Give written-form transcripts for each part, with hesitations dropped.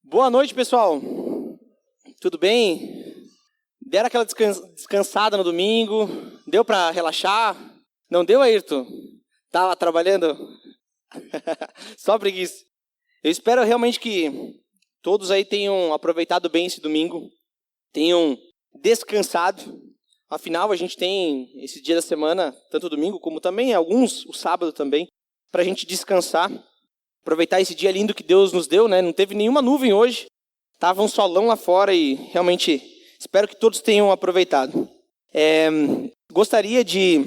Boa noite, pessoal. Tudo bem? Deram aquela descansada no domingo? Deu para relaxar? Não deu, Ayrton? Tava trabalhando? Só preguiça. Eu espero realmente que todos aí tenham aproveitado bem esse domingo, tenham descansado. Afinal, a gente tem esse dia da semana, tanto o domingo como também alguns, o sábado também, para a gente descansar. Aproveitar esse dia lindo que Deus nos deu, né? Não teve nenhuma nuvem hoje. Tava um solão lá fora e realmente espero que todos tenham aproveitado. Gostaria de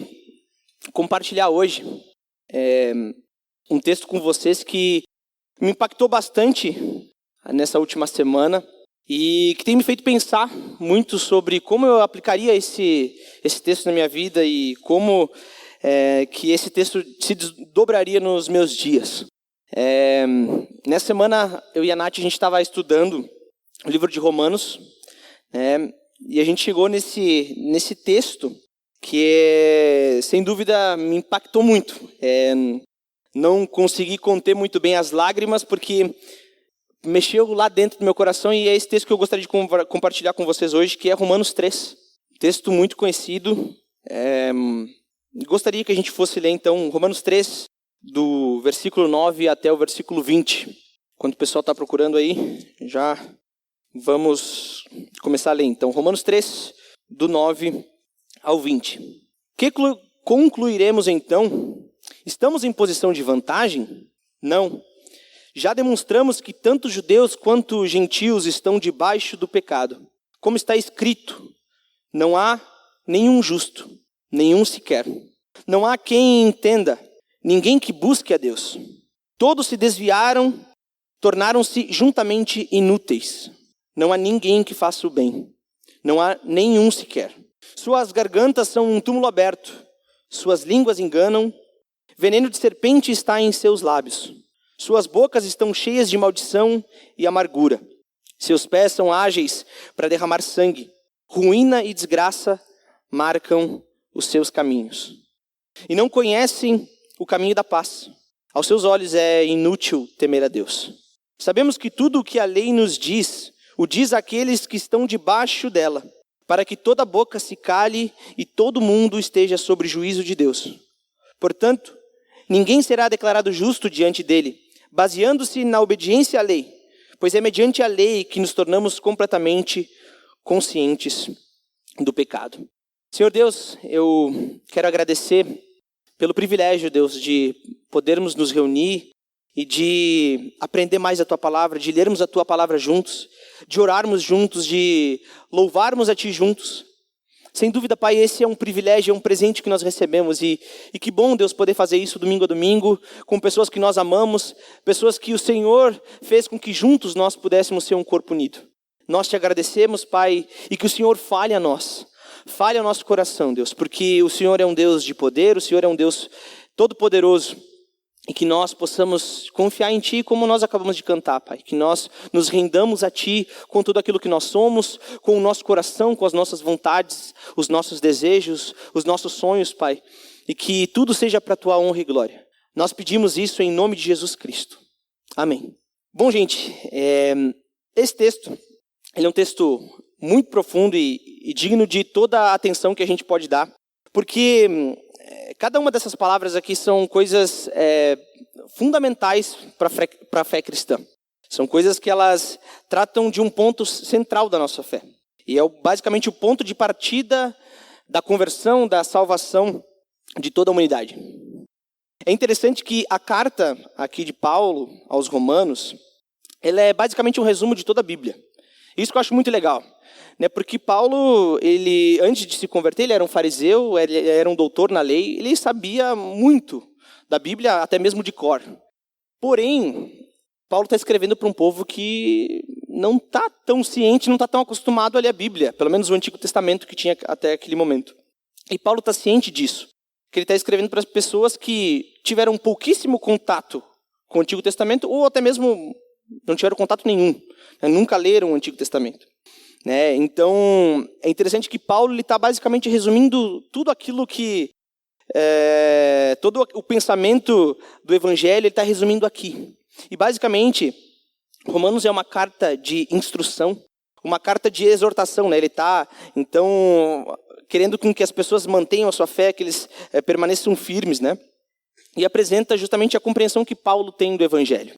compartilhar hoje um texto com vocês que me impactou bastante nessa última semana e que tem me feito pensar muito sobre como eu aplicaria esse texto na minha vida e como que esse texto se desdobraria nos meus dias. Nessa semana, eu e a Nath, a gente estava estudando o livro de Romanos, e a gente chegou nesse texto que, sem dúvida, me impactou muito. Não consegui conter muito bem as lágrimas, porque mexeu lá dentro do meu coração, e é esse texto que eu gostaria de compartilhar com vocês hoje, que é Romanos 3. Texto muito conhecido. Gostaria que a gente fosse ler, então, Romanos 3, do versículo 9 até o versículo 20. Quando o pessoal está procurando aí, já vamos começar a ler. Então, Romanos 3, do 9 ao 20. Que concluiremos então? Estamos em posição de vantagem? Não. Já demonstramos que tanto judeus quanto gentios estão debaixo do pecado. Como está escrito, não há nenhum justo, nenhum sequer. Não há quem entenda, ninguém que busque a Deus. Todos se desviaram, tornaram-se juntamente inúteis. Não há ninguém que faça o bem. Não há nenhum sequer. Suas gargantas são um túmulo aberto. Suas línguas enganam. Veneno de serpente está em seus lábios. Suas bocas estão cheias de maldição e amargura. Seus pés são ágeis para derramar sangue. Ruína e desgraça marcam os seus caminhos. E não conhecem o caminho da paz. Aos seus olhos é inútil temer a Deus. Sabemos que tudo o que a lei nos diz, o diz àqueles que estão debaixo dela, para que toda boca se cale e todo mundo esteja sob juízo de Deus. Portanto, ninguém será declarado justo diante dele, baseando-se na obediência à lei, pois é mediante a lei que nos tornamos completamente conscientes do pecado. Senhor Deus, eu quero agradecer pelo privilégio, Deus, de podermos nos reunir e de aprender mais a Tua Palavra, de lermos a Tua Palavra juntos, de orarmos juntos, de louvarmos a Ti juntos. Sem dúvida, Pai, esse é um privilégio, é um presente que nós recebemos e que bom, Deus, poder fazer isso domingo a domingo, com pessoas que nós amamos, pessoas que o Senhor fez com que juntos nós pudéssemos ser um corpo unido. Nós Te agradecemos, Pai, e que o Senhor fale a nós. Fale ao nosso coração, Deus, porque o Senhor é um Deus de poder, o Senhor é um Deus todo-poderoso, e que nós possamos confiar em Ti como nós acabamos de cantar, Pai, que nós nos rendamos a Ti com tudo aquilo que nós somos, com o nosso coração, com as nossas vontades, os nossos desejos, os nossos sonhos, Pai, e que tudo seja para a Tua honra e glória. Nós pedimos isso em nome de Jesus Cristo. Amém. Bom, gente, esse texto, ele é um texto muito profundo e digno de toda a atenção que a gente pode dar, porque cada uma dessas palavras aqui são coisas fundamentais para a fé cristã. São coisas que elas tratam de um ponto central da nossa fé. E é basicamente o ponto de partida da conversão, da salvação de toda a humanidade. É interessante que a carta aqui de Paulo aos Romanos, ela é basicamente um resumo de toda a Bíblia. Isso que eu acho muito legal. Porque Paulo, ele, antes de se converter, ele era um fariseu, ele era um doutor na lei, ele sabia muito da Bíblia, até mesmo de cor. Porém, Paulo está escrevendo para um povo que não está tão ciente, não está tão acostumado a ler a Bíblia, pelo menos o Antigo Testamento que tinha até aquele momento. E Paulo está ciente disso, que ele está escrevendo para as pessoas que tiveram pouquíssimo contato com o Antigo Testamento, ou até mesmo não tiveram contato nenhum, nunca leram o Antigo Testamento. Então, é interessante que Paulo está basicamente resumindo tudo aquilo que... todo o pensamento do Evangelho ele está resumindo aqui. E basicamente, Romanos é uma carta de instrução, uma carta de exortação, né? Ele está, então, querendo com que as pessoas mantenham a sua fé, que eles permaneçam firmes, né? E apresenta justamente a compreensão que Paulo tem do Evangelho.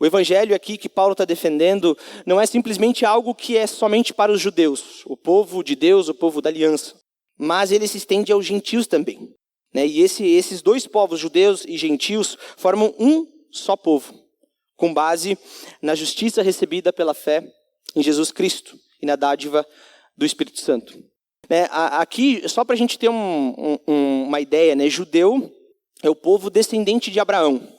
O Evangelho aqui que Paulo está defendendo não é simplesmente algo que é somente para os judeus, o povo de Deus, o povo da aliança, mas ele se estende aos gentios também, né? E esses dois povos, judeus e gentios, formam um só povo, com base na justiça recebida pela fé em Jesus Cristo e na dádiva do Espírito Santo. Aqui, só para a gente ter uma ideia, né? Judeu é o povo descendente de Abraão.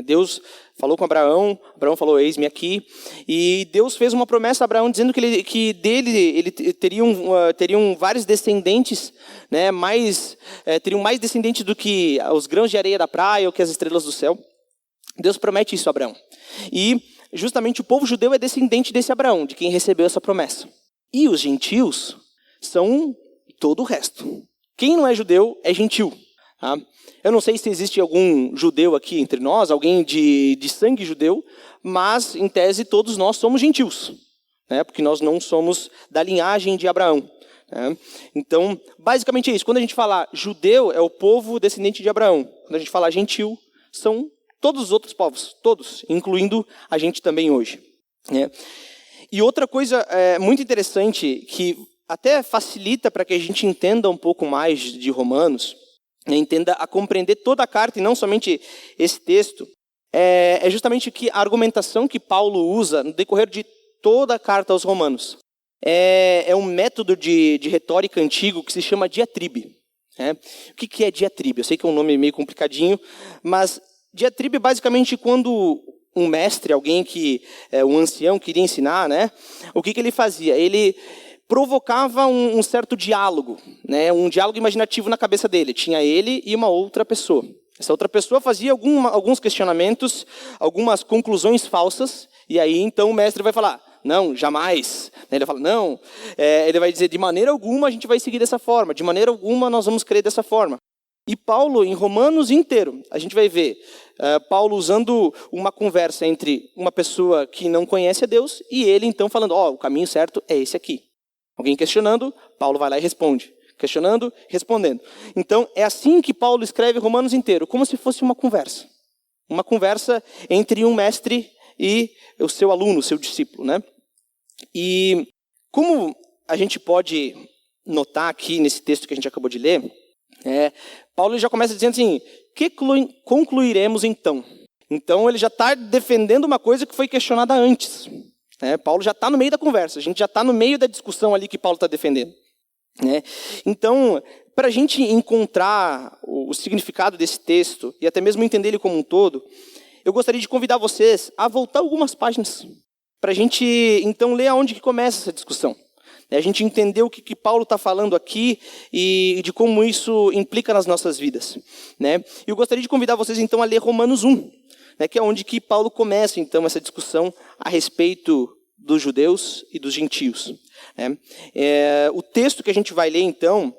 Deus falou com Abraão, Abraão falou, eis-me aqui, e Deus fez uma promessa a Abraão dizendo que dele teriam vários descendentes, né? Teriam mais descendentes do que os grãos de areia da praia ou que as estrelas do céu. Deus promete isso a Abraão. E justamente o povo judeu é descendente desse Abraão, de quem recebeu essa promessa. E os gentios são todo o resto. Quem não é judeu é gentil. Tá? Eu não sei se existe algum judeu aqui entre nós, alguém de sangue judeu, mas em tese todos nós somos gentios, né? Porque nós não somos da linhagem de Abraão. Né? Então, basicamente é isso. Quando a gente fala judeu, é o povo descendente de Abraão. Quando a gente fala gentil, são todos os outros povos, todos, incluindo a gente também hoje. Né? E outra coisa muito interessante, que até facilita para que a gente entenda um pouco mais de Romanos, entenda a compreender toda a carta e não somente esse texto, é justamente que a argumentação que Paulo usa no decorrer de toda a carta aos Romanos é um método de retórica antigo que se chama diatribe. Né? O que é diatribe? Eu sei que é um nome meio complicadinho, mas diatribe é basicamente quando um mestre, alguém um ancião queria ensinar, né? O que ele fazia? Ele provocava um certo diálogo, né? Um diálogo imaginativo na cabeça dele. Tinha ele e uma outra pessoa. Essa outra pessoa fazia alguns questionamentos, algumas conclusões falsas, e aí então o mestre vai falar, não, jamais. Ele fala, não. Ele vai dizer, de maneira alguma a gente vai seguir dessa forma, de maneira alguma nós vamos crer dessa forma. E Paulo, em Romanos inteiro, a gente vai ver Paulo usando uma conversa entre uma pessoa que não conhece a Deus e ele então falando, o caminho certo é esse aqui. Alguém questionando, Paulo vai lá e responde. Questionando, respondendo. Então, é assim que Paulo escreve Romanos inteiro, como se fosse uma conversa. Uma conversa entre um mestre e o seu aluno, o seu discípulo, né? E como a gente pode notar aqui nesse texto que a gente acabou de ler, Paulo já começa dizendo assim, que concluiremos então? Então ele já está defendendo uma coisa que foi questionada antes. Paulo já está no meio da conversa, a gente já está no meio da discussão ali que Paulo está defendendo. Então, para a gente encontrar o significado desse texto e até mesmo entender ele como um todo, eu gostaria de convidar vocês a voltar algumas páginas para a gente então ler aonde que começa essa discussão. A gente entender o que Paulo está falando aqui e de como isso implica nas nossas vidas. Eu gostaria de convidar vocês então a ler Romanos 1, que é onde que Paulo começa então essa discussão a respeito dos judeus e dos gentios. O texto que a gente vai ler então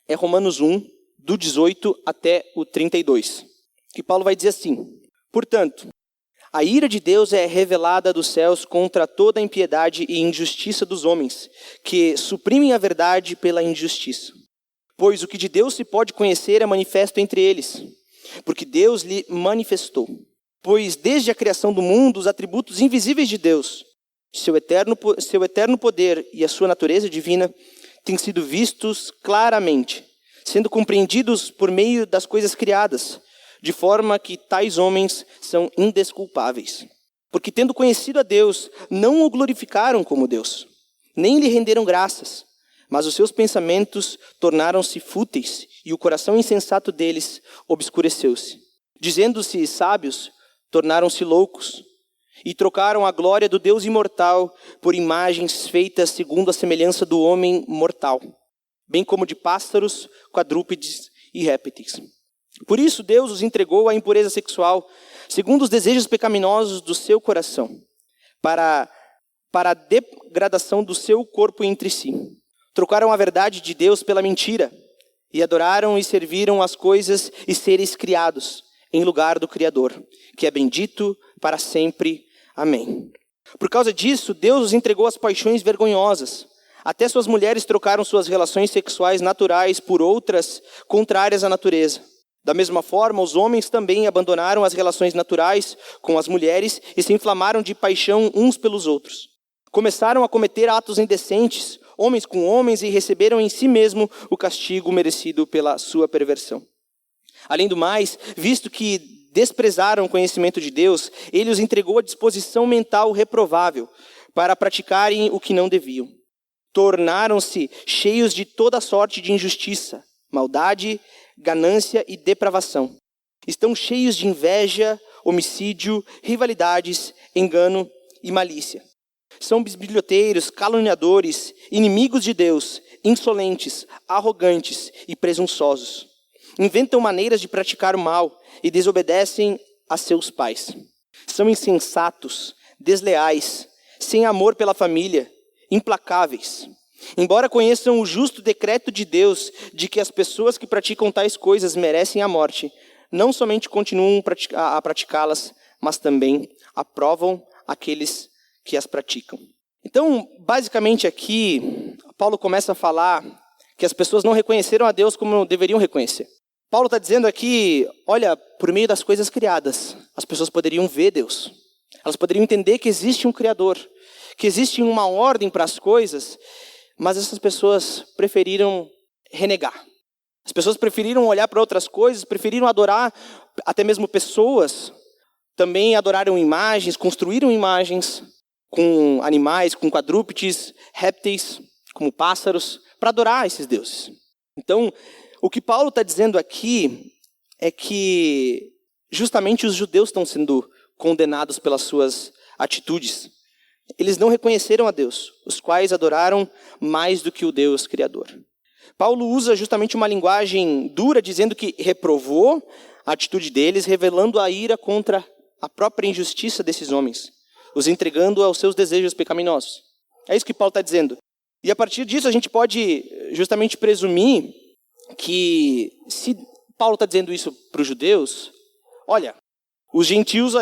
é Romanos 1, do 18 até o 32, que Paulo vai dizer assim, portanto, a ira de Deus é revelada dos céus contra toda a impiedade e injustiça dos homens, que suprimem a verdade pela injustiça. Pois o que de Deus se pode conhecer é manifesto entre eles, porque Deus lhe manifestou. Pois desde a criação do mundo, os atributos invisíveis de Deus, seu eterno poder e a sua natureza divina, têm sido vistos claramente, sendo compreendidos por meio das coisas criadas, de forma que tais homens são indesculpáveis. Porque tendo conhecido a Deus, não o glorificaram como Deus, nem lhe renderam graças, mas os seus pensamentos tornaram-se fúteis e o coração insensato deles obscureceu-se. Dizendo-se sábios, tornaram-se loucos e trocaram a glória do Deus imortal por imagens feitas segundo a semelhança do homem mortal, bem como de pássaros, quadrúpedes e répteis. Por isso Deus os entregou à impureza sexual, segundo os desejos pecaminosos do seu coração, para a degradação do seu corpo entre si. Trocaram a verdade de Deus pela mentira, e adoraram e serviram as coisas e seres criados, em lugar do Criador, que é bendito para sempre. Amém. Por causa disso, Deus os entregou às paixões vergonhosas. Até suas mulheres trocaram suas relações sexuais naturais por outras contrárias à natureza. Da mesma forma, os homens também abandonaram as relações naturais com as mulheres e se inflamaram de paixão uns pelos outros. Começaram a cometer atos indecentes, homens com homens, e receberam em si mesmo o castigo merecido pela sua perversão. Além do mais, visto que desprezaram o conhecimento de Deus, ele os entregou à disposição mental reprovável para praticarem o que não deviam. Tornaram-se cheios de toda sorte de injustiça, maldade, ganância e depravação. Estão cheios de inveja, homicídio, rivalidades, engano e malícia. São bisbilhoteiros, caluniadores, inimigos de Deus, insolentes, arrogantes e presunçosos. Inventam maneiras de praticar o mal e desobedecem a seus pais. São insensatos, desleais, sem amor pela família, implacáveis. Embora conheçam o justo decreto de Deus de que as pessoas que praticam tais coisas merecem a morte, não somente continuam a praticá-las, mas também aprovam aqueles que as praticam. Então, basicamente aqui, Paulo começa a falar que as pessoas não reconheceram a Deus como deveriam reconhecer. Paulo está dizendo aqui, olha, por meio das coisas criadas, as pessoas poderiam ver Deus. Elas poderiam entender que existe um Criador, que existe uma ordem para as coisas, mas essas pessoas preferiram renegar. As pessoas preferiram olhar para outras coisas, preferiram adorar até mesmo pessoas, também adoraram imagens, construíram imagens com animais, com quadrúpedes, répteis, como pássaros, para adorar esses deuses. Então, o que Paulo está dizendo aqui é que justamente os judeus estão sendo condenados pelas suas atitudes. Eles não reconheceram a Deus, os quais adoraram mais do que o Deus Criador. Paulo usa justamente uma linguagem dura, dizendo que reprovou a atitude deles, revelando a ira contra a própria injustiça desses homens, os entregando aos seus desejos pecaminosos. É isso que Paulo está dizendo. E a partir disso a gente pode justamente presumir que se Paulo está dizendo isso para os judeus, olha, os gentios,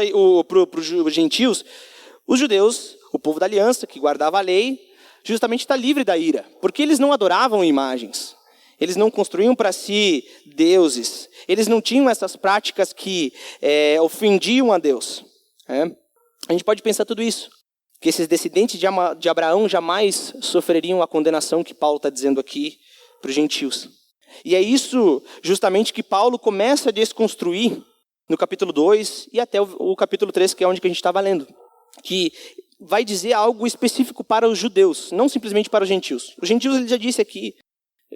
os judeus, o povo da aliança que guardava a lei, justamente está livre da ira, porque eles não adoravam imagens, eles não construíam para si deuses, eles não tinham essas práticas que ofendiam a Deus. A gente pode pensar tudo isso, que esses descendentes de Abraão jamais sofreriam a condenação que Paulo está dizendo aqui para os gentios. E é isso justamente que Paulo começa a desconstruir no capítulo 2 e até o capítulo 3, que é onde que a gente estava lendo. Que vai dizer algo específico para os judeus, não simplesmente para os gentios. Os gentios, ele já disse aqui,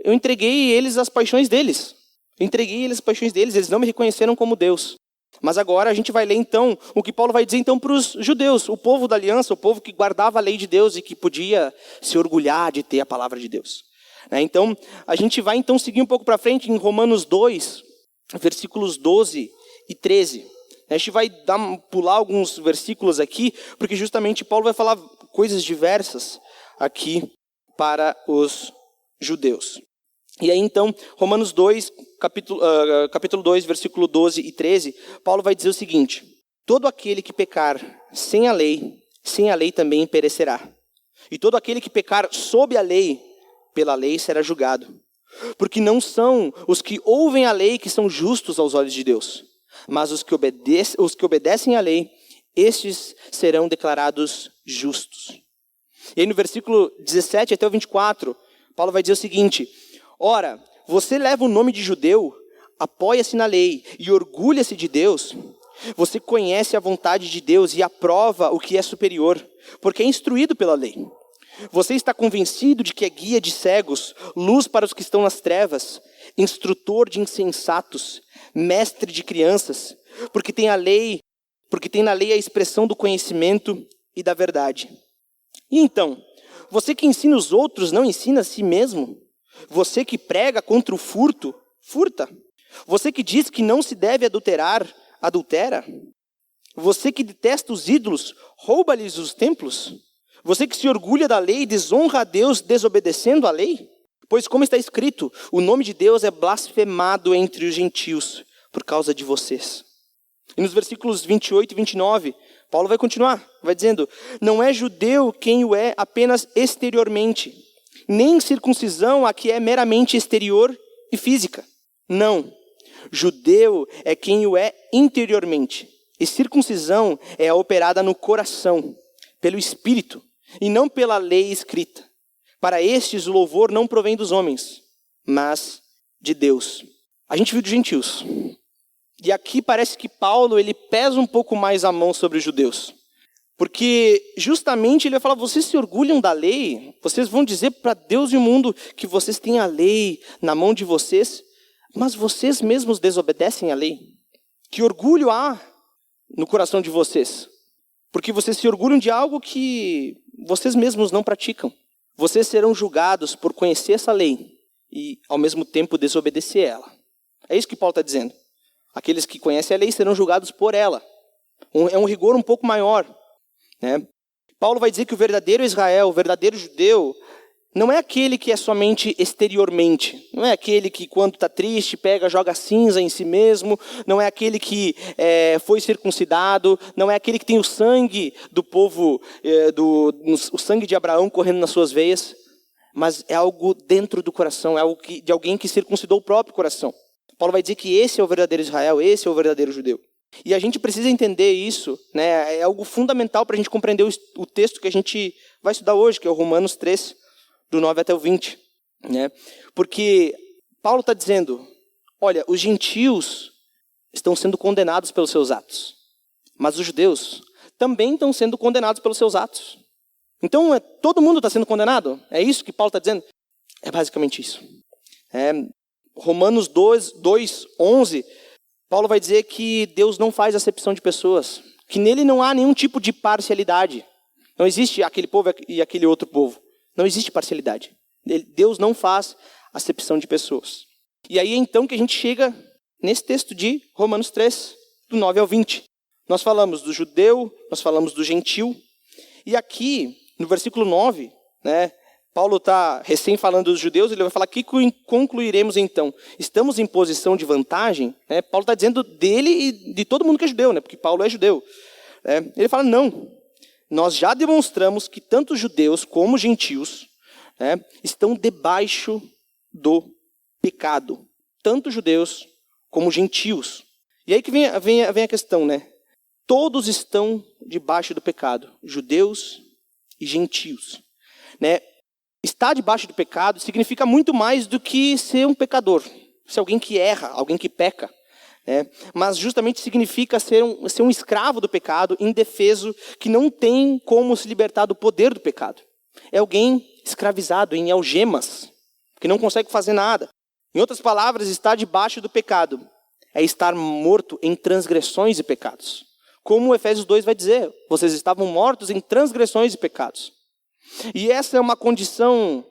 eu entreguei eles às paixões deles. Eles não me reconheceram como Deus. Mas agora a gente vai ler então o que Paulo vai dizer então para os judeus, o povo da aliança, o povo que guardava a lei de Deus e que podia se orgulhar de ter a palavra de Deus. Então, a gente vai então seguir um pouco para frente em Romanos 2, versículos 12 e 13. A gente vai pular alguns versículos aqui, porque justamente Paulo vai falar coisas diversas aqui para os judeus. E aí então, Romanos 2, capítulo 2, versículo 12 e 13, Paulo vai dizer o seguinte: todo aquele que pecar sem a lei também perecerá. E todo aquele que pecar sob a lei, pela lei será julgado. Porque não são os que ouvem a lei que são justos aos olhos de Deus, mas os que obedecem à lei, estes serão declarados justos. E aí no versículo 17 até o 24, Paulo vai dizer o seguinte: ora, você leva o nome de judeu, apoia-se na lei e orgulha-se de Deus. Você conhece a vontade de Deus e aprova o que é superior, porque é instruído pela lei. Você está convencido de que é guia de cegos, luz para os que estão nas trevas, instrutor de insensatos, mestre de crianças, porque tem na lei a expressão do conhecimento e da verdade. E então, você que ensina os outros não ensina a si mesmo? Você que prega contra o furto, furta? Você que diz que não se deve adulterar, adultera? Você que detesta os ídolos, rouba-lhes os templos? Você que se orgulha da lei, desonra a Deus desobedecendo a lei? Pois como está escrito, o nome de Deus é blasfemado entre os gentios por causa de vocês. E nos versículos 28 e 29, Paulo vai continuar, vai dizendo, não é judeu quem o é apenas exteriormente, nem circuncisão a que é meramente exterior e física. Não, judeu é quem o é interiormente, e circuncisão é a operada no coração, pelo Espírito, e não pela lei escrita. Para estes o louvor não provém dos homens, mas de Deus. A gente viu de gentios. E aqui parece que Paulo ele pesa um pouco mais a mão sobre os judeus. Porque justamente ele vai falar, vocês se orgulham da lei, vocês vão dizer para Deus e o mundo que vocês têm a lei na mão de vocês, mas vocês mesmos desobedecem à lei. Que orgulho há no coração de vocês? Porque vocês se orgulham de algo que vocês mesmos não praticam. Vocês serão julgados por conhecer essa lei e, ao mesmo tempo, desobedecer ela. É isso que Paulo está dizendo. Aqueles que conhecem a lei serão julgados por ela. É um rigor um pouco maior, né? Paulo vai dizer que o verdadeiro Israel, o verdadeiro judeu, não é aquele que é somente exteriormente. Não é aquele que, quando está triste, pega, joga cinza em si mesmo. Não é aquele que foi circuncidado. Não é aquele que tem o sangue do povo, o sangue de Abraão correndo nas suas veias. Mas é algo dentro do coração, é algo de alguém que circuncidou o próprio coração. Paulo vai dizer que esse é o verdadeiro Israel, esse é o verdadeiro judeu. E a gente precisa entender isso, né? É algo fundamental para a gente compreender o texto que a gente vai estudar hoje, que é o Romanos 3, do 9 até o 20. Né? Porque Paulo está dizendo, olha, os gentios estão sendo condenados pelos seus atos, mas os judeus também estão sendo condenados pelos seus atos. Então, todo mundo está sendo condenado? É isso que Paulo está dizendo? É basicamente isso. Romanos 2, 11, Paulo vai dizer que Deus não faz acepção de pessoas, que nele não há nenhum tipo de parcialidade. Não existe aquele povo e aquele outro povo. Não existe parcialidade. Deus não faz acepção de pessoas. E aí então que a gente chega nesse texto de Romanos 3, do 9 ao 20. Nós falamos do judeu, nós falamos do gentil. E aqui, no versículo 9, né, Paulo está recém falando dos judeus, ele vai falar, que concluiremos então? Estamos em posição de vantagem? Né? Paulo está dizendo dele e de todo mundo que é judeu, né? Porque Paulo é judeu. Ele fala, não. Nós já demonstramos que tanto judeus como gentios, né, estão debaixo do pecado. Tanto judeus como gentios. E aí que vem a questão, né? Todos estão debaixo do pecado. Judeus e gentios. Né? Estar debaixo do pecado significa muito mais do que ser um pecador. Ser alguém que erra, alguém que peca. Mas justamente significa ser um escravo do pecado, indefeso, que não tem como se libertar do poder do pecado. É alguém escravizado em algemas, que não consegue fazer nada. Em outras palavras, estar debaixo do pecado é estar morto em transgressões e pecados. Como Efésios 2 vai dizer, vocês estavam mortos em transgressões e pecados. E essa é uma condição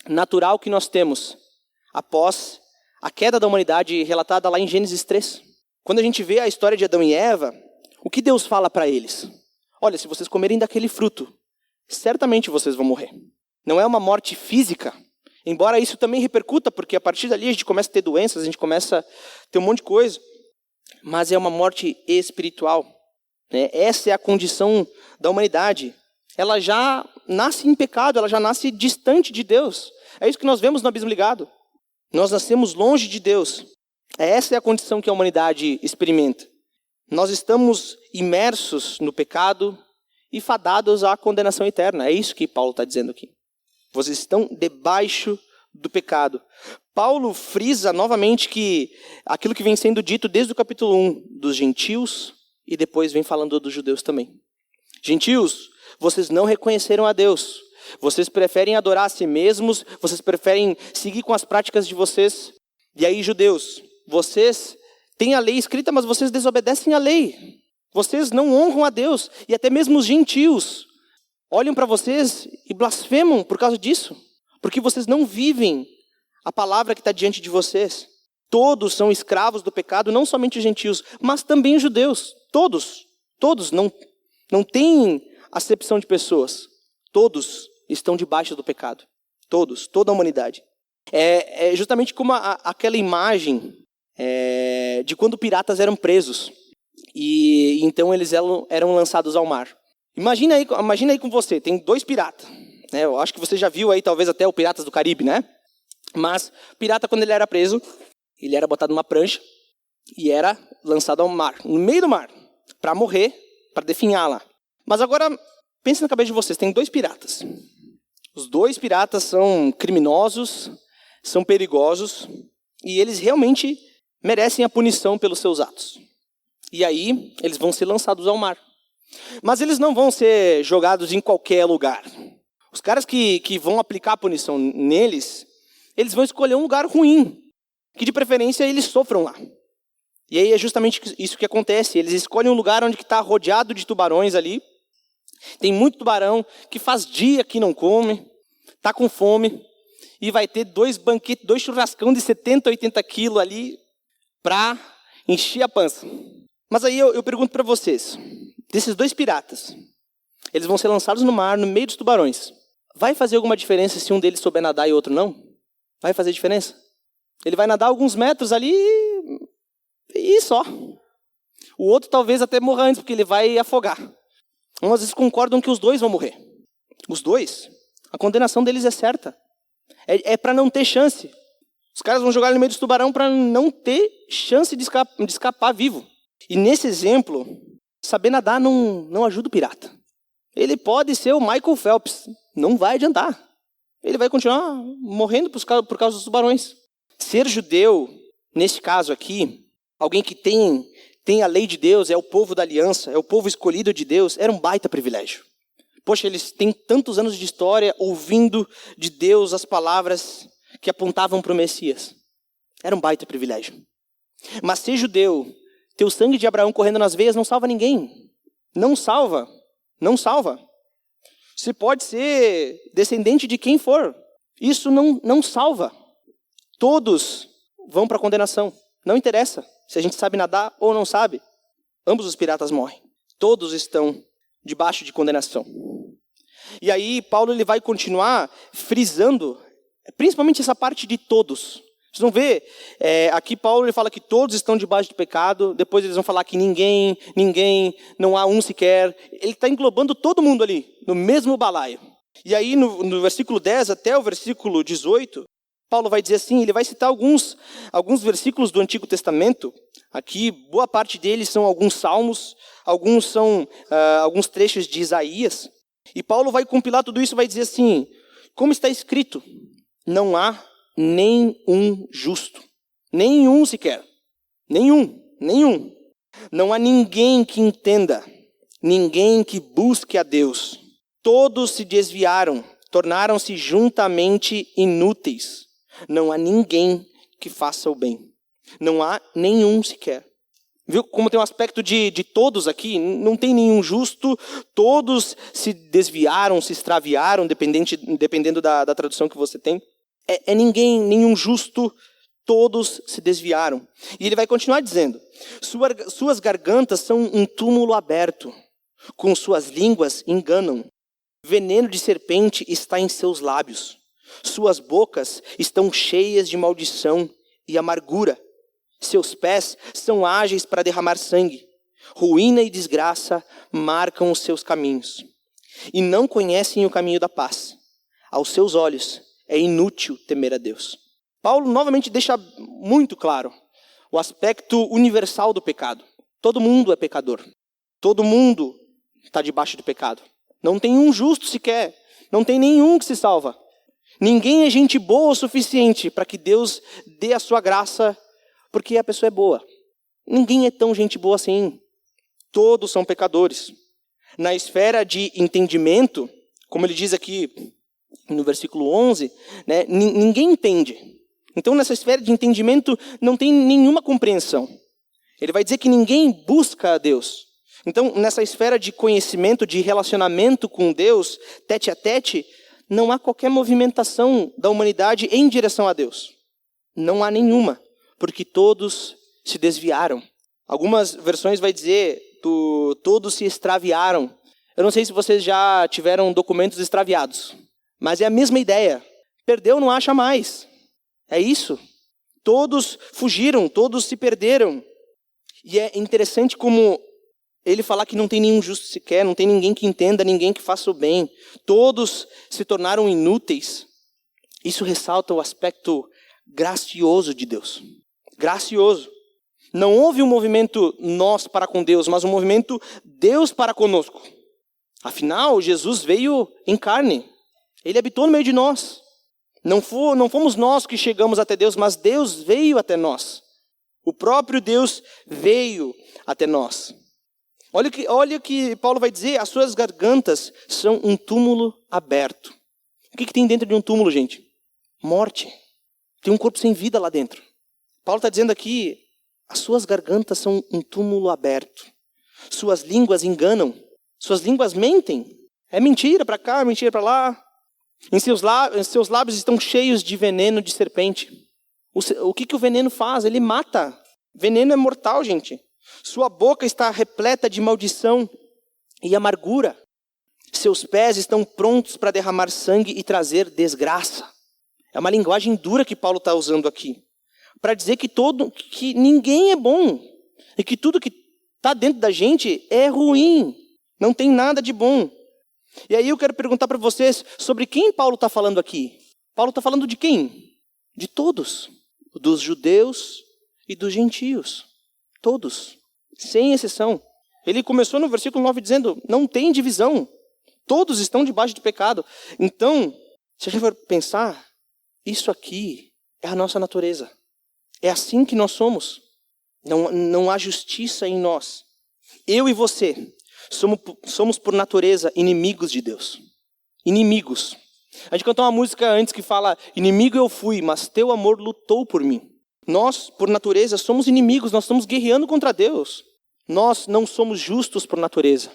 natural que nós temos após a queda da humanidade relatada lá em Gênesis 3. Quando a gente vê a história de Adão e Eva, o que Deus fala para eles? Olha, se vocês comerem daquele fruto, certamente vocês vão morrer. Não é uma morte física, embora isso também repercuta, porque a partir dali a gente começa a ter doenças, a gente começa a ter um monte de coisa, mas é uma morte espiritual. Né? Essa é a condição da humanidade. Ela já nasce em pecado, ela já nasce distante de Deus. É isso que nós vemos no Abismo Ligado. Nós nascemos longe de Deus. Essa é a condição que a humanidade experimenta. Nós estamos imersos no pecado e fadados à condenação eterna. É isso que Paulo está dizendo aqui. Vocês estão debaixo do pecado. Paulo frisa novamente que aquilo que vem sendo dito desde o capítulo 1 dos gentios e depois vem falando dos judeus também. Gentios, vocês não reconheceram a Deus. Vocês preferem adorar a si mesmos, vocês preferem seguir com as práticas de vocês. E aí, judeus, vocês têm a lei escrita, mas vocês desobedecem a lei. Vocês não honram a Deus. E até mesmo os gentios olham para vocês e blasfemam por causa disso. Porque vocês não vivem a palavra que está diante de vocês. Todos são escravos do pecado, não somente os gentios, mas também os judeus. Todos não têm acepção de pessoas. Todos estão debaixo do pecado. Todos, toda a humanidade. É justamente como aquela imagem de quando piratas eram presos. E então eles eram lançados ao mar. Imagina aí com você, tem 2 piratas. Né? Eu acho que você já viu aí talvez até o Piratas do Caribe, né? Mas o pirata, quando ele era preso, ele era botado numa prancha e era lançado ao mar, no meio do mar, para morrer, para definhar lá. Mas agora, pense na cabeça de vocês, tem 2 piratas. Os 2 piratas são criminosos, são perigosos, e eles realmente merecem a punição pelos seus atos. E aí, eles vão ser lançados ao mar. Mas eles não vão ser jogados em qualquer lugar. Os caras que vão aplicar a punição neles, eles vão escolher um lugar ruim, que de preferência eles sofram lá. E aí é justamente isso que acontece. Eles escolhem um lugar onde está rodeado de tubarões ali. Tem muito tubarão que faz dia que não come, está com fome, e vai ter 2 banquetes, 2 churrascão de 70, 80 quilos ali para encher a pança. Mas aí eu pergunto para vocês, desses 2 piratas, eles vão ser lançados no mar, no meio dos tubarões. Vai fazer alguma diferença se um deles souber nadar e outro não? Vai fazer diferença? Ele vai nadar alguns metros ali e só. O outro talvez até morra antes, porque ele vai afogar. Uns às vezes concordam que os 2 vão morrer. Os 2, a condenação deles é certa. É para não ter chance. Os caras vão jogar no meio dos tubarão para não ter chance de escapar vivo. E nesse exemplo, saber nadar não ajuda o pirata. Ele pode ser o Michael Phelps, não vai adiantar. Ele vai continuar morrendo por causa dos tubarões. Ser judeu, nesse caso aqui, alguém que tem a lei de Deus, é o povo da aliança, é o povo escolhido de Deus, era um baita privilégio. Poxa, eles têm tantos anos de história ouvindo de Deus as palavras que apontavam para o Messias. Era um baita privilégio. Mas ser judeu, ter o sangue de Abraão correndo nas veias não salva ninguém. Não salva. Não salva. Você pode ser descendente de quem for. Isso não salva. Todos vão para a condenação. Não interessa se a gente sabe nadar ou não sabe. Ambos os piratas morrem. Todos estão debaixo de condenação. E aí Paulo ele vai continuar frisando, principalmente essa parte de todos. Vocês vão ver, aqui Paulo ele fala que todos estão debaixo do pecado, depois eles vão falar que ninguém, não há um sequer. Ele está englobando todo mundo ali, no mesmo balaio. E aí no versículo 10 até o versículo 18, Paulo vai dizer assim, ele vai citar alguns versículos do Antigo Testamento. Aqui, boa parte deles são alguns salmos, alguns são alguns trechos de Isaías. E Paulo vai compilar tudo isso e vai dizer assim, como está escrito, não há nenhum justo, nenhum sequer, nenhum. Não há ninguém que entenda, ninguém que busque a Deus. Todos se desviaram, tornaram-se juntamente inúteis. Não há ninguém que faça o bem. Não há nenhum sequer. Viu como tem um aspecto de todos aqui? Não tem nenhum justo, todos se desviaram, se extraviaram, dependendo da tradução que você tem. É ninguém, nenhum justo, todos se desviaram. E ele vai continuar dizendo, suas gargantas são um túmulo aberto, com suas línguas enganam. Veneno de serpente está em seus lábios. Suas bocas estão cheias de maldição e amargura. Seus pés são ágeis para derramar sangue. Ruína e desgraça marcam os seus caminhos. E não conhecem o caminho da paz. Aos seus olhos é inútil temer a Deus. Paulo novamente deixa muito claro o aspecto universal do pecado. Todo mundo é pecador. Todo mundo está debaixo do pecado. Não tem um justo sequer. Não tem nenhum que se salva. Ninguém é gente boa o suficiente para que Deus dê a sua graça porque a pessoa é boa. Ninguém é tão gente boa assim. Todos são pecadores. Na esfera de entendimento, como ele diz aqui no versículo 11, né, ninguém entende. Então nessa esfera de entendimento não tem nenhuma compreensão. Ele vai dizer que ninguém busca a Deus. Então nessa esfera de conhecimento, de relacionamento com Deus, tete a tete, não há qualquer movimentação da humanidade em direção a Deus. Não há nenhuma, porque todos se desviaram. Algumas versões vai dizer, todos se extraviaram. Eu não sei se vocês já tiveram documentos extraviados, mas é a mesma ideia. Perdeu, não acha mais. É isso. Todos fugiram, todos se perderam. E é interessante como Ele falar que não tem nenhum justo sequer, não tem ninguém que entenda, ninguém que faça o bem. Todos se tornaram inúteis. Isso ressalta o aspecto gracioso de Deus. Gracioso. Não houve um movimento nós para com Deus, mas um movimento Deus para conosco. Afinal, Jesus veio em carne. Ele habitou no meio de nós. Não fomos nós que chegamos até Deus, mas Deus veio até nós. O próprio Deus veio até nós. Olha o que Paulo vai dizer, as suas gargantas são um túmulo aberto. O que tem dentro de um túmulo, gente? Morte. Tem um corpo sem vida lá dentro. Paulo está dizendo aqui, as suas gargantas são um túmulo aberto. Suas línguas enganam. Suas línguas mentem. É mentira para cá, mentira para lá. Em seus lábios estão cheios de veneno de serpente. O que o veneno faz? Ele mata. Veneno é mortal, gente. Sua boca está repleta de maldição e amargura. Seus pés estão prontos para derramar sangue e trazer desgraça. É uma linguagem dura que Paulo está usando aqui. Para dizer que ninguém é bom. E que tudo que está dentro da gente é ruim. Não tem nada de bom. E aí eu quero perguntar para vocês sobre quem Paulo está falando aqui. Paulo está falando de quem? De todos. Dos judeus e dos gentios. Todos. Sem exceção. Ele começou no versículo 9 dizendo, não tem divisão. Todos estão debaixo do pecado. Então, se a gente for pensar, isso aqui é a nossa natureza. É assim que nós somos. Não há justiça em nós. Eu e você somos por natureza inimigos de Deus. Inimigos. A gente cantou uma música antes que fala, inimigo eu fui, mas teu amor lutou por mim. Nós, por natureza, somos inimigos, nós estamos guerreando contra Deus. Nós não somos justos por natureza.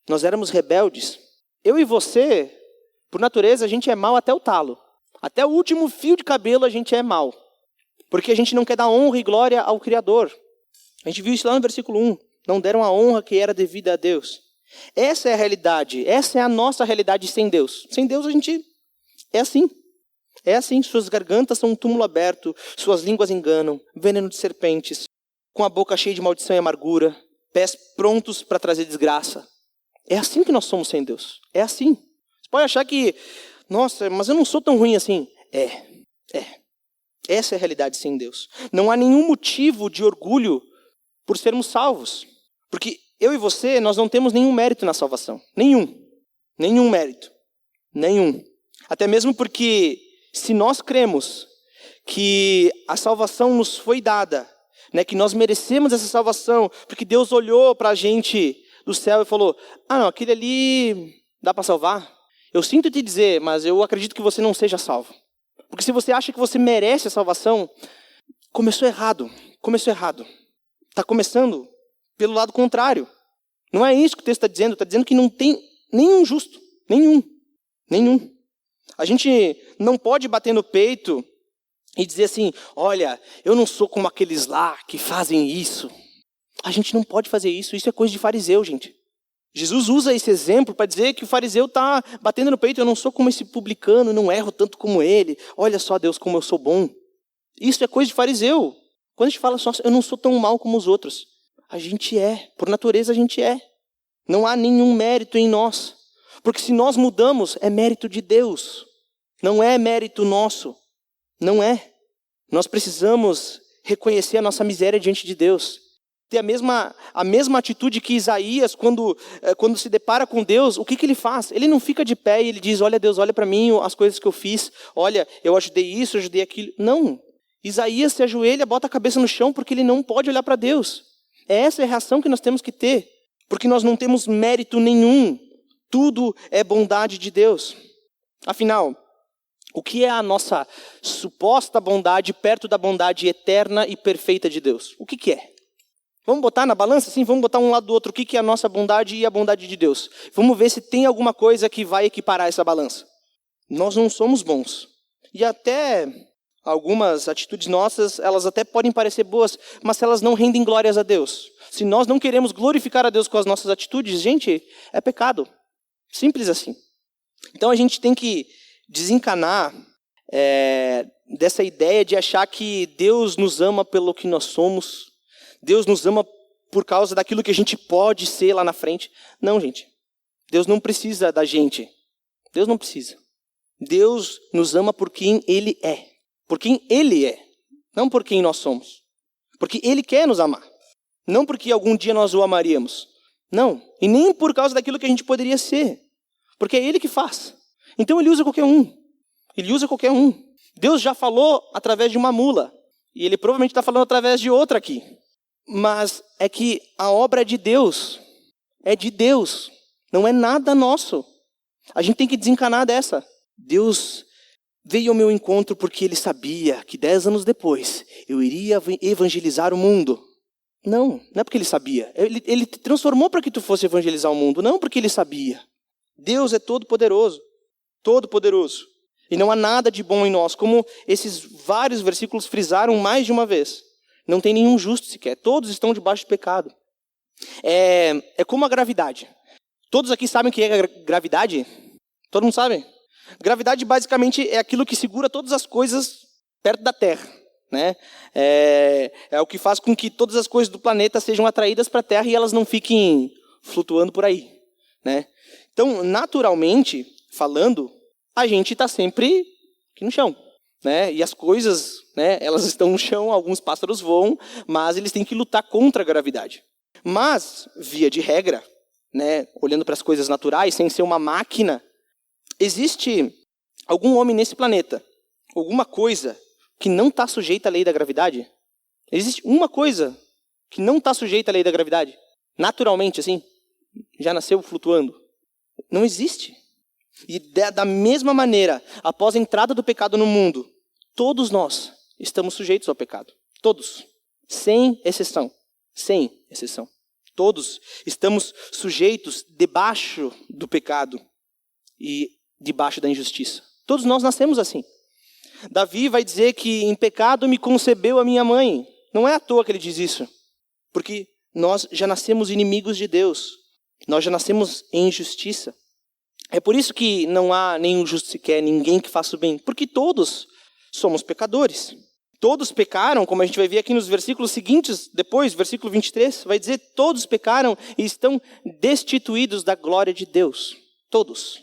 Nós éramos rebeldes. Eu e você, por natureza, a gente é mau até o talo. Até o último fio de cabelo a gente é mau. Porque a gente não quer dar honra e glória ao Criador. A gente viu isso lá no versículo 1. Não deram a honra que era devida a Deus. Essa é a realidade. Essa é a nossa realidade sem Deus. Sem Deus a gente é assim. É assim. Suas gargantas são um túmulo aberto. Suas línguas enganam. Veneno de serpentes. Com a boca cheia de maldição e amargura. Pés prontos para trazer desgraça. É assim que nós somos sem Deus. É assim. Você pode achar que, nossa, mas eu não sou tão ruim assim. É. Essa é a realidade sem Deus. Não há nenhum motivo de orgulho por sermos salvos. Porque eu e você, nós não temos nenhum mérito na salvação. Nenhum mérito. Nenhum. Até mesmo porque se nós cremos que a salvação nos foi dada, né, que nós merecemos essa salvação, porque Deus olhou para a gente do céu e falou, não, aquele ali dá para salvar? Eu sinto te dizer, mas eu acredito que você não seja salvo. Porque se você acha que você merece a salvação, começou errado. Está começando pelo lado contrário. Não é isso que o texto está dizendo. Está dizendo que não tem nenhum justo. Nenhum. A gente não pode bater no peito e dizer assim, olha, eu não sou como aqueles lá que fazem isso. A gente não pode fazer isso. Isso é coisa de fariseu, gente. Jesus usa esse exemplo para dizer que o fariseu está batendo no peito. Eu não sou como esse publicano, não erro tanto como ele. Olha só, Deus, como eu sou bom. Isso é coisa de fariseu. Quando a gente fala, eu não sou tão mal como os outros. A gente é. Por natureza a gente é. Não há nenhum mérito em nós. Porque se nós mudamos, é mérito de Deus. Não é mérito nosso. Não é. Nós precisamos reconhecer a nossa miséria diante de Deus. Ter a mesma atitude que Isaías, quando se depara com Deus, o que ele faz? Ele não fica de pé e ele diz, olha Deus, olha para mim as coisas que eu fiz. Olha, eu ajudei isso, eu ajudei aquilo. Não. Isaías se ajoelha, bota a cabeça no chão porque ele não pode olhar para Deus. Essa é a reação que nós temos que ter. Porque nós não temos mérito nenhum. Tudo é bondade de Deus. Afinal, o que é a nossa suposta bondade perto da bondade eterna e perfeita de Deus? O que é? Vamos botar na balança? Sim, vamos botar um lado do outro. O que é a nossa bondade e a bondade de Deus? Vamos ver se tem alguma coisa que vai equiparar essa balança. Nós não somos bons. E até algumas atitudes nossas, elas até podem parecer boas, mas se elas não rendem glórias a Deus. Se nós não queremos glorificar a Deus com as nossas atitudes, gente, é pecado. Simples assim. Então a gente tem que desencanar dessa ideia de achar que Deus nos ama pelo que nós somos. Deus nos ama por causa daquilo que a gente pode ser lá na frente. Não, gente. Deus não precisa da gente. Deus não precisa. Deus nos ama por quem Ele é. Por quem Ele é. Não por quem nós somos. Porque Ele quer nos amar. Não porque algum dia nós o amaríamos. Não. E nem por causa daquilo que a gente poderia ser. Porque é Ele que faz. Então Ele usa qualquer um. Ele usa qualquer um. Deus já falou através de uma mula. E Ele provavelmente está falando através de outra aqui. Mas é que a obra é de Deus. É de Deus. Não é nada nosso. A gente tem que desencanar dessa. Deus veio ao meu encontro porque Ele sabia que 10 anos depois eu iria evangelizar o mundo. Não é porque Ele sabia. Ele te transformou para que tu fosse evangelizar o mundo. Não porque Ele sabia. Deus é todo poderoso. Todo poderoso. E não há nada de bom em nós. Como esses vários versículos frisaram mais de uma vez. Não tem nenhum justo sequer. Todos estão debaixo do pecado. É como a gravidade. Todos aqui sabem o que é gravidade? Todo mundo sabe? Gravidade basicamente é aquilo que segura todas as coisas perto da Terra. Né? É o que faz com que todas as coisas do planeta sejam atraídas para a Terra e elas não fiquem flutuando por aí. Né? Então, naturalmente, falando, a gente está sempre aqui no chão. Né? E as coisas, né, elas estão no chão, alguns pássaros voam, mas eles têm que lutar contra a gravidade. Mas, via de regra, né, olhando para as coisas naturais, sem ser uma máquina, existe algum homem nesse planeta, alguma coisa que não está sujeita à lei da gravidade? Existe uma coisa que não está sujeita à lei da gravidade? Naturalmente, assim? Já nasceu flutuando? Não existe. E da mesma maneira, após a entrada do pecado no mundo, todos nós estamos sujeitos ao pecado. Todos. Sem exceção. Sem exceção. Todos estamos sujeitos debaixo do pecado e debaixo da injustiça. Todos nós nascemos assim. Davi vai dizer que em pecado me concebeu a minha mãe. Não é à toa que ele diz isso. Porque nós já nascemos inimigos de Deus. Nós já nascemos em injustiça. É por isso que não há nenhum justo sequer, ninguém que faça o bem. Porque todos somos pecadores. Todos pecaram, como a gente vai ver aqui nos versículos seguintes, depois, versículo 23, vai dizer, todos pecaram e estão destituídos da glória de Deus. Todos.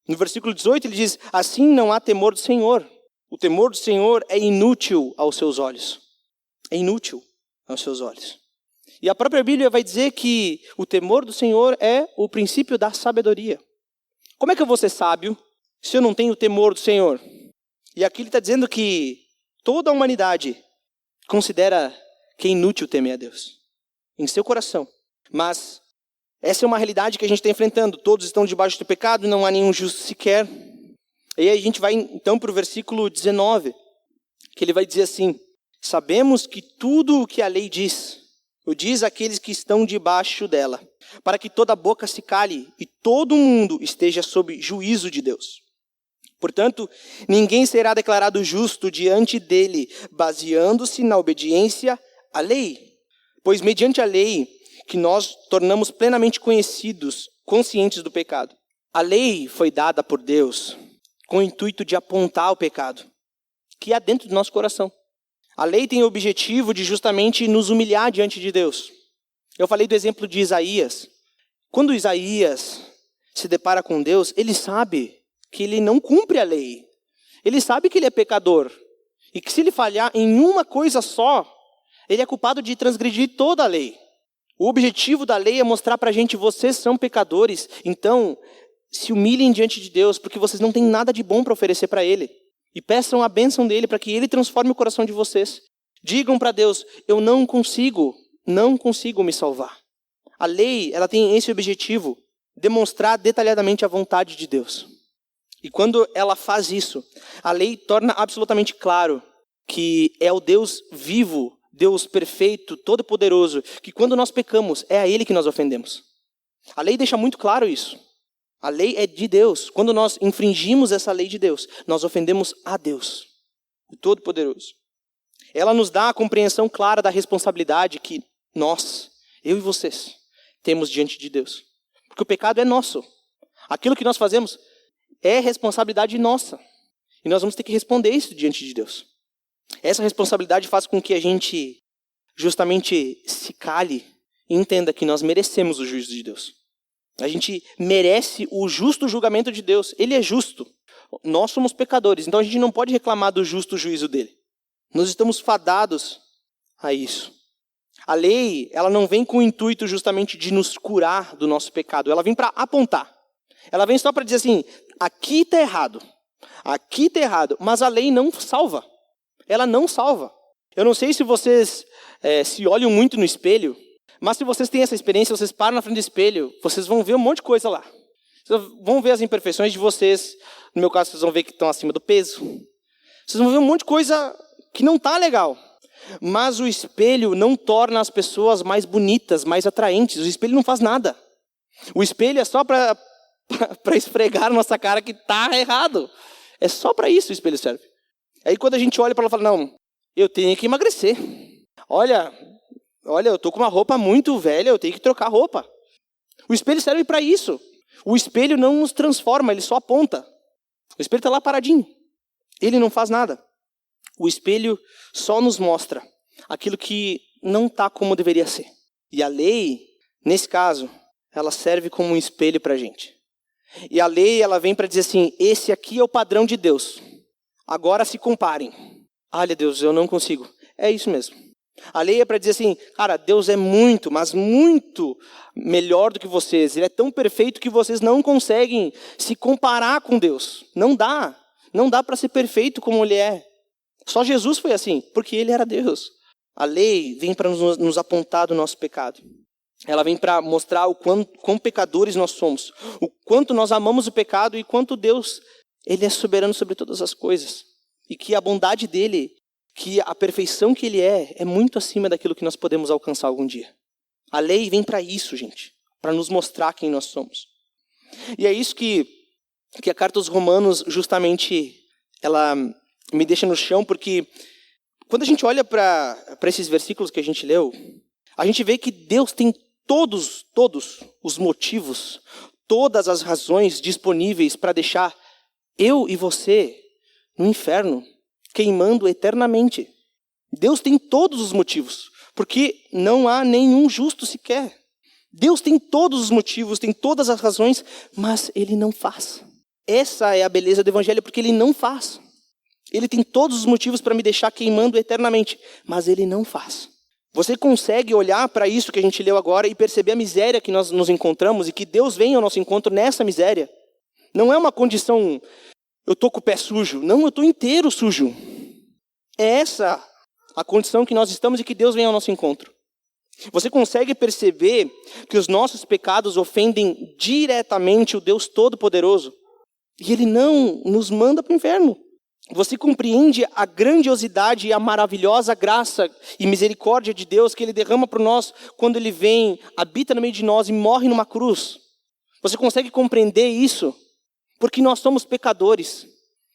No versículo 18 ele diz, assim não há temor do Senhor. O temor do Senhor é inútil aos seus olhos. É inútil aos seus olhos. E a própria Bíblia vai dizer que o temor do Senhor é o princípio da sabedoria. Como é que eu vou ser sábio se eu não tenho o temor do Senhor? E aqui ele está dizendo que toda a humanidade considera que é inútil temer a Deus. Em seu coração. Mas essa é uma realidade que a gente está enfrentando. Todos estão debaixo do pecado, não há nenhum justo sequer. E aí a gente vai então para o versículo 19. Que ele vai dizer assim. Sabemos que tudo o que a lei diz, o diz àqueles que estão debaixo dela. Para que toda boca se cale e todo mundo esteja sob juízo de Deus. Portanto, ninguém será declarado justo diante dele, baseando-se na obediência à lei. Pois mediante a lei, que nós tornamos plenamente conhecidos, conscientes do pecado. A lei foi dada por Deus com o intuito de apontar o pecado, que há dentro do nosso coração. A lei tem o objetivo de justamente nos humilhar diante de Deus. Eu falei do exemplo de Isaías. Quando Isaías se depara com Deus, ele sabe que ele não cumpre a lei. Ele sabe que ele é pecador. E que se ele falhar em uma coisa só, ele é culpado de transgredir toda a lei. O objetivo da lei é mostrar pra gente, vocês são pecadores, então se humilhem diante de Deus, porque vocês não têm nada de bom para oferecer para Ele. E peçam a bênção dEle para que Ele transforme o coração de vocês. Digam para Deus, eu não consigo me salvar. A lei, ela tem esse objetivo, demonstrar detalhadamente a vontade de Deus. E quando ela faz isso, a lei torna absolutamente claro que é o Deus vivo, Deus perfeito, todo-poderoso, que quando nós pecamos, é a Ele que nós ofendemos. A lei deixa muito claro isso. A lei é de Deus. Quando nós infringimos essa lei de Deus, nós ofendemos a Deus, o Todo-Poderoso. Ela nos dá a compreensão clara da responsabilidade que nós, eu e vocês, temos diante de Deus. Porque o pecado é nosso. Aquilo que nós fazemos é responsabilidade nossa. E nós vamos ter que responder isso diante de Deus. Essa responsabilidade faz com que a gente justamente se cale e entenda que nós merecemos o juízo de Deus. A gente merece o justo julgamento de Deus. Ele é justo. Nós somos pecadores, então a gente não pode reclamar do justo juízo dele. Nós estamos fadados a isso. A lei, ela não vem com o intuito justamente de nos curar do nosso pecado. Ela vem para apontar. Ela vem só para dizer assim, aqui está errado. Aqui está errado. Mas a lei não salva. Ela não salva. Eu não sei se vocês se olham muito no espelho, mas se vocês têm essa experiência, vocês param na frente do espelho, vocês vão ver um monte de coisa lá. Vocês vão ver as imperfeições de vocês. No meu caso, vocês vão ver que estão acima do peso. Vocês vão ver um monte de coisa que não está legal. Mas o espelho não torna as pessoas mais bonitas, mais atraentes. O espelho não faz nada. O espelho é só para esfregar a nossa cara que está errado. É só para isso o espelho serve. Aí quando a gente olha para ela e fala, não, eu tenho que emagrecer. Olha, eu estou com uma roupa muito velha, eu tenho que trocar roupa. O espelho serve para isso. O espelho não nos transforma, ele só aponta. O espelho está lá paradinho. Ele não faz nada. O espelho só nos mostra aquilo que não está como deveria ser. E a lei, nesse caso, ela serve como um espelho para a gente. E a lei, ela vem para dizer assim, esse aqui é o padrão de Deus. Agora se comparem. Olha, Deus, eu não consigo. É isso mesmo. A lei é para dizer assim, cara, Deus é muito, mas muito melhor do que vocês. Ele é tão perfeito que vocês não conseguem se comparar com Deus. Não dá. Não dá para ser perfeito como Ele é. Só Jesus foi assim, porque Ele era Deus. A lei vem para nos apontar do nosso pecado. Ela vem para mostrar o quão pecadores nós somos. O quanto nós amamos o pecado e quanto Deus, Ele é soberano sobre todas as coisas. E que a bondade dEle, que a perfeição que Ele é muito acima daquilo que nós podemos alcançar algum dia. A lei vem para isso, gente. Para nos mostrar quem nós somos. E é isso que a carta aos Romanos, justamente, ela me deixa no chão, porque quando a gente olha para esses versículos que a gente leu, a gente vê que Deus tem todos os motivos, todas as razões disponíveis para deixar eu e você no inferno, queimando eternamente. Deus tem todos os motivos, porque não há nenhum justo sequer. Deus tem todos os motivos, tem todas as razões, mas Ele não faz. Essa é a beleza do Evangelho, porque Ele não faz. Ele tem todos os motivos para me deixar queimando eternamente, mas Ele não faz. Você consegue olhar para isso que a gente leu agora e perceber a miséria que nós nos encontramos e que Deus vem ao nosso encontro nessa miséria? Não é uma condição, eu estou com o pé sujo. Não, eu estou inteiro sujo. É essa a condição que nós estamos e que Deus vem ao nosso encontro. Você consegue perceber que os nossos pecados ofendem diretamente o Deus Todo-Poderoso? E Ele não nos manda para o inferno. Você compreende a grandiosidade e a maravilhosa graça e misericórdia de Deus que Ele derrama para nós quando Ele vem, habita no meio de nós e morre numa cruz? Você consegue compreender isso? Porque nós somos pecadores.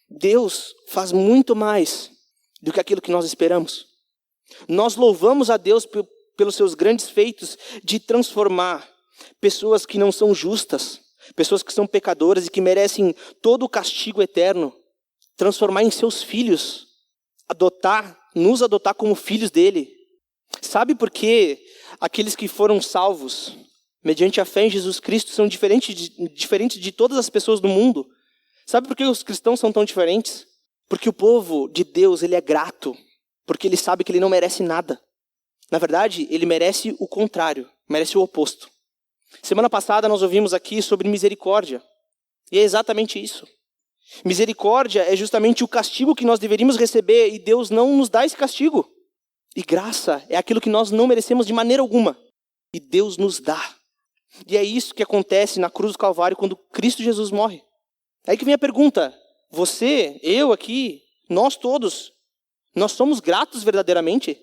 Deus faz muito mais do que aquilo que nós esperamos. Nós louvamos a Deus pelos seus grandes feitos de transformar pessoas que não são justas, pessoas que são pecadoras e que merecem todo o castigo eterno, transformar em seus filhos, nos adotar como filhos dele. Sabe por que aqueles que foram salvos, mediante a fé em Jesus Cristo, são diferentes de todas as pessoas do mundo? Sabe por que os cristãos são tão diferentes? Porque o povo de Deus, ele é grato, porque ele sabe que ele não merece nada. Na verdade, ele merece o contrário, merece o oposto. Semana passada nós ouvimos aqui sobre misericórdia, e é exatamente isso. Misericórdia é justamente o castigo que nós deveríamos receber e Deus não nos dá esse castigo. E graça é aquilo que nós não merecemos de maneira alguma e Deus nos dá. E é isso que acontece na cruz do Calvário quando Cristo Jesus morre. Aí que vem a pergunta, você, eu aqui, nós todos, nós somos gratos verdadeiramente?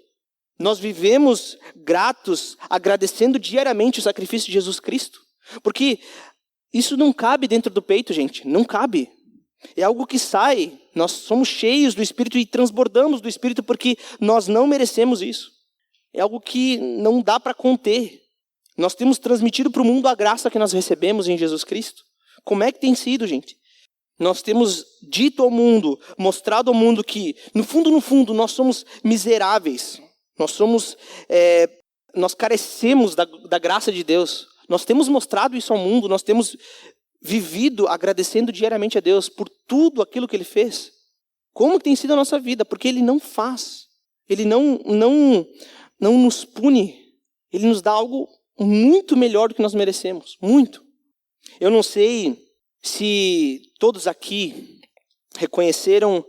Nós vivemos gratos, agradecendo diariamente o sacrifício de Jesus Cristo? Porque isso não cabe dentro do peito, gente, não cabe. É algo que sai, nós somos cheios do Espírito e transbordamos do Espírito porque nós não merecemos isso. É algo que não dá para conter. Nós temos transmitido para o mundo a graça que nós recebemos em Jesus Cristo. Como é que tem sido, gente? Nós temos dito ao mundo, mostrado ao mundo que, no fundo, nós somos miseráveis. Nós somos nós carecemos da graça de Deus. Nós temos mostrado isso ao mundo, nós temos vivido agradecendo diariamente a Deus por tudo aquilo que Ele fez. Como que tem sido a nossa vida? Porque Ele não faz. Ele não nos pune. Ele nos dá algo muito melhor do que nós merecemos. Muito. Eu não sei se todos aqui reconheceram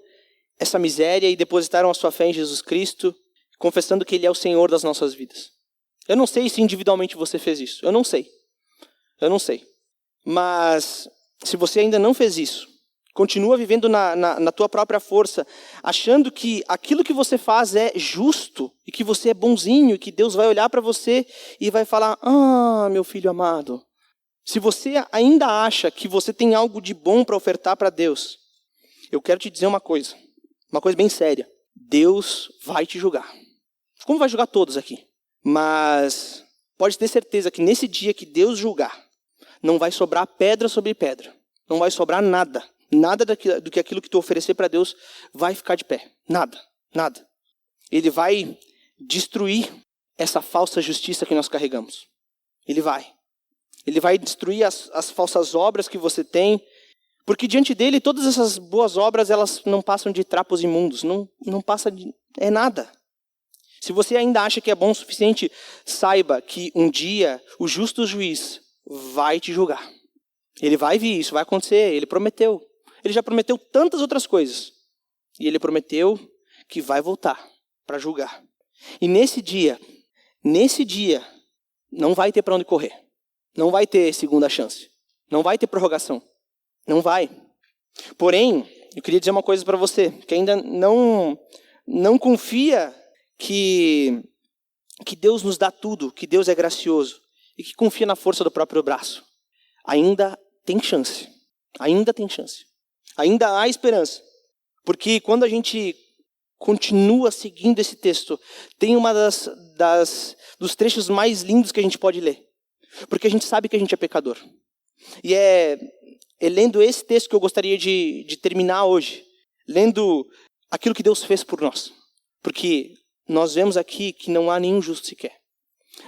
essa miséria e depositaram a sua fé em Jesus Cristo, confessando que Ele é o Senhor das nossas vidas. Eu não sei se individualmente você fez isso. Eu não sei. Mas se você ainda não fez isso, continua vivendo na tua própria força, achando que aquilo que você faz é justo e que você é bonzinho e que Deus vai olhar para você e vai falar: ah, meu filho amado. Se você ainda acha que você tem algo de bom para ofertar para Deus, eu quero te dizer uma coisa bem séria. Deus vai te julgar. Como vai julgar todos aqui? Mas pode ter certeza que nesse dia que Deus julgar, não vai sobrar pedra sobre pedra. Não vai sobrar nada. Nada do que aquilo que tu oferecer para Deus vai ficar de pé. Nada. Ele vai destruir essa falsa justiça que nós carregamos. Ele vai destruir as falsas obras que você tem. Porque diante dele, todas essas boas obras, elas não passam de trapos imundos. Não passa de... é nada. Se você ainda acha que é bom o suficiente, saiba que um dia o justo juiz vai te julgar. Ele vai vir, isso vai acontecer, ele prometeu. Ele já prometeu tantas outras coisas. E ele prometeu que vai voltar para julgar. E nesse dia, não vai ter para onde correr. Não vai ter segunda chance. Não vai ter prorrogação. Não vai. Porém, eu queria dizer uma coisa para você, que ainda não confia que Deus nos dá tudo, que Deus é gracioso e que confia na força do próprio braço. Ainda tem chance. Ainda há esperança. Porque quando a gente continua seguindo esse texto, tem uma dos trechos mais lindos que a gente pode ler. Porque a gente sabe que a gente é pecador. E é lendo esse texto que eu gostaria de terminar hoje. Lendo aquilo que Deus fez por nós. Porque nós vemos aqui que não há nenhum justo sequer.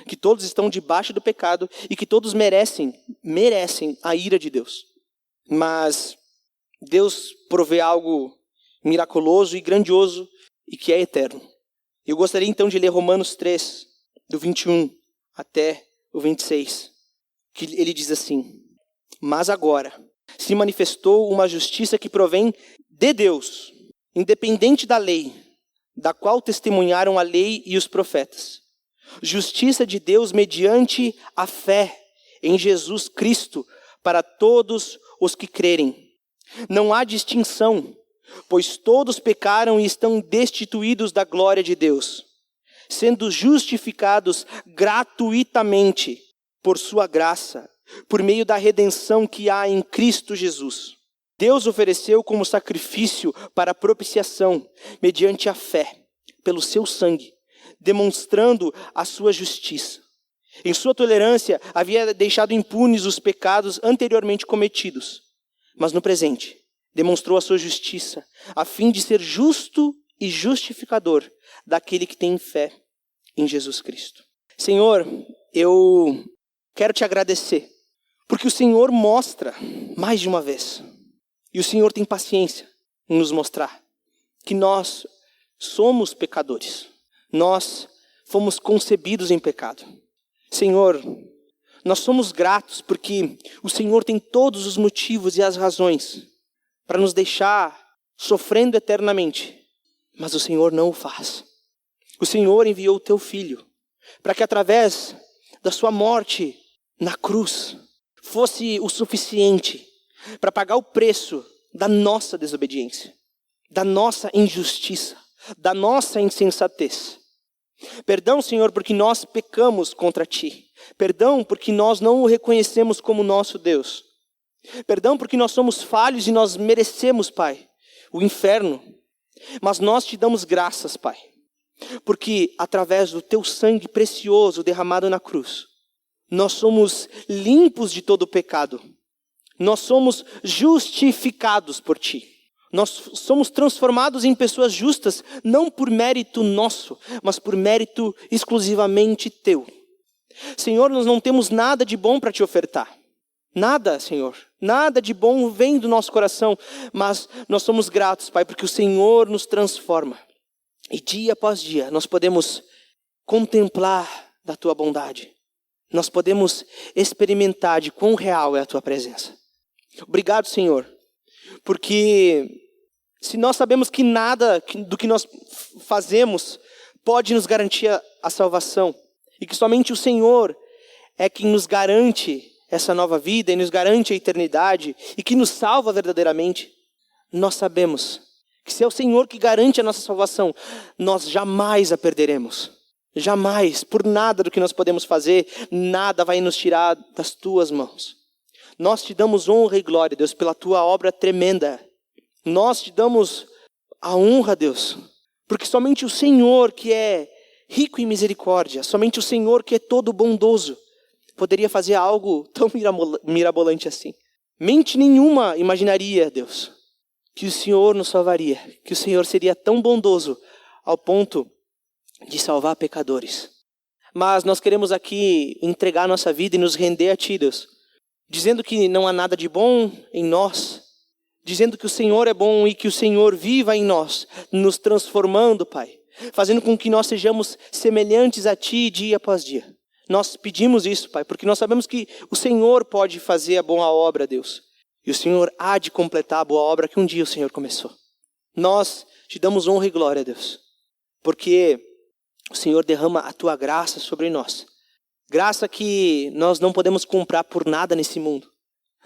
Que todos estão debaixo do pecado e que todos merecem a ira de Deus. Mas Deus provê algo miraculoso e grandioso e que é eterno. Eu gostaria então de ler Romanos 3, do 21 até o 26, que ele diz assim: mas agora se manifestou uma justiça que provém de Deus, independente da lei, da qual testemunharam a lei e os profetas. Justiça de Deus mediante a fé em Jesus Cristo para todos os que crerem. Não há distinção, pois todos pecaram e estão destituídos da glória de Deus, sendo justificados gratuitamente por sua graça, por meio da redenção que há em Cristo Jesus. Deus ofereceu como sacrifício para propiciação, mediante a fé, pelo seu sangue, demonstrando a sua justiça. Em sua tolerância, havia deixado impunes os pecados anteriormente cometidos, mas no presente, demonstrou a sua justiça, a fim de ser justo e justificador daquele que tem fé em Jesus Cristo. Senhor, eu quero te agradecer, porque o Senhor mostra mais de uma vez, e o Senhor tem paciência em nos mostrar que nós somos pecadores. Nós fomos concebidos em pecado. Senhor, nós somos gratos porque o Senhor tem todos os motivos e as razões para nos deixar sofrendo eternamente. Mas o Senhor não o faz. O Senhor enviou o teu Filho para que através da sua morte na cruz fosse o suficiente para pagar o preço da nossa desobediência, da nossa injustiça, da nossa insensatez. Perdão, Senhor, porque nós pecamos contra Ti. Perdão porque nós não o reconhecemos como nosso Deus. Perdão porque nós somos falhos e nós merecemos, Pai, o inferno. Mas nós Te damos graças, Pai, porque através do Teu sangue precioso derramado na cruz, nós somos limpos de todo o pecado. Nós somos justificados por Ti. Nós somos transformados em pessoas justas, não por mérito nosso, mas por mérito exclusivamente teu. Senhor, nós não temos nada de bom para te ofertar. Nada, Senhor. Nada de bom vem do nosso coração, mas nós somos gratos, Pai, porque o Senhor nos transforma. E dia após dia nós podemos contemplar da tua bondade. Nós podemos experimentar de quão real é a tua presença. Obrigado, Senhor, porque se nós sabemos que nada do que nós fazemos pode nos garantir a salvação, e que somente o Senhor é quem nos garante essa nova vida e nos garante a eternidade e que nos salva verdadeiramente, nós sabemos que se é o Senhor que garante a nossa salvação, nós jamais a perderemos. Jamais, por nada do que nós podemos fazer, nada vai nos tirar das tuas mãos. Nós te damos honra e glória, Deus, pela tua obra tremenda. Nós te damos a honra, Deus, porque somente o Senhor que é rico em misericórdia, somente o Senhor que é todo bondoso, poderia fazer algo tão mirabolante assim. Mente nenhuma imaginaria, Deus, que o Senhor nos salvaria, que o Senhor seria tão bondoso ao ponto de salvar pecadores. Mas nós queremos aqui entregar nossa vida e nos render a Ti, Deus, dizendo que não há nada de bom em nós, dizendo que o Senhor é bom e que o Senhor viva em nós, nos transformando, Pai, fazendo com que nós sejamos semelhantes a Ti dia após dia. Nós pedimos isso, Pai, porque nós sabemos que o Senhor pode fazer a boa obra, Deus. E o Senhor há de completar a boa obra que um dia o Senhor começou. Nós te damos honra e glória, Deus, porque o Senhor derrama a tua graça sobre nós. Graça que nós não podemos comprar por nada nesse mundo.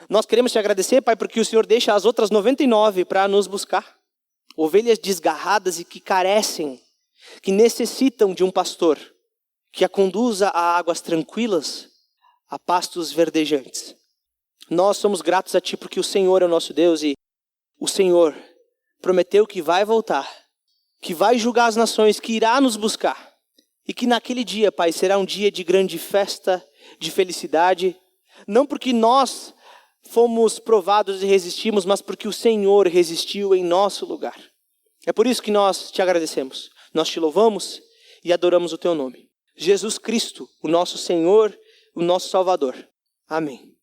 Nós queremos te agradecer, Pai, porque o Senhor deixa as outras 99 para nos buscar. Ovelhas desgarradas e que carecem, que necessitam de um pastor que a conduza a águas tranquilas, a pastos verdejantes. Nós somos gratos a Ti porque o Senhor é o nosso Deus e o Senhor prometeu que vai voltar, que vai julgar as nações, que irá nos buscar. E que naquele dia, Pai, será um dia de grande festa, de felicidade, não porque nós fomos provados e resistimos, mas porque o Senhor resistiu em nosso lugar. É por isso que nós te agradecemos, nós te louvamos e adoramos o Teu nome. Jesus Cristo, o nosso Senhor, o nosso Salvador. Amém.